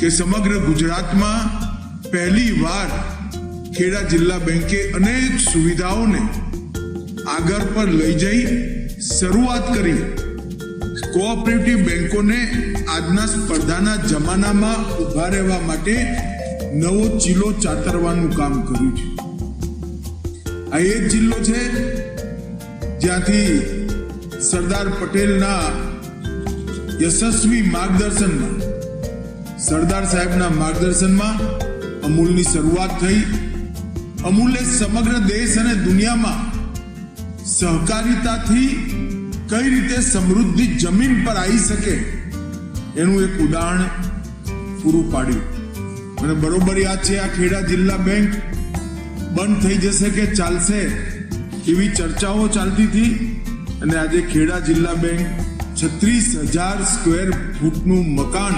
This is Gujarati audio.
કે સમગ્ર ગુજરાતમાં પહેલી વાર ખેડા જિલ્લા બેંકે અનેક સુવિધાઓને આગળ પર લઈ જઈ શરૂઆત કરી કોઓપરેટિવ બેંકોને આજના સ્પર્ધાના જમાનામાં ઉભા રહેવા માટે નવો ચીલો ચાતરવાનું કામ કર્યું છે. આ એક જિલ્લો છે જ્યાંથી સરદાર પટેલના યશસ્વી માર્ગદર્શનમાં, સરદાર સાહેબના માર્ગદર્શનમાં અમૂલની શરૂઆત થઈ. અમૂલે સમગ્ર દેશ અને દુનિયામાં સહકારિતાથી કઈ રીતે સમૃદ્ધિ જમીન પર આવી શકે એનું એક ઉદાહરણ પૂરું પાડ્યું. મને બરોબર યાદ છે, આ ખેડા જિલ્લા બેંક બંધ થઈ જશે કે ચાલશે એવી ચર્ચાઓ ચાલતી હતી અને આજે ખેડા જિલ્લા બેંક 36,000 સ્ક્વેર ફૂટનું મકાન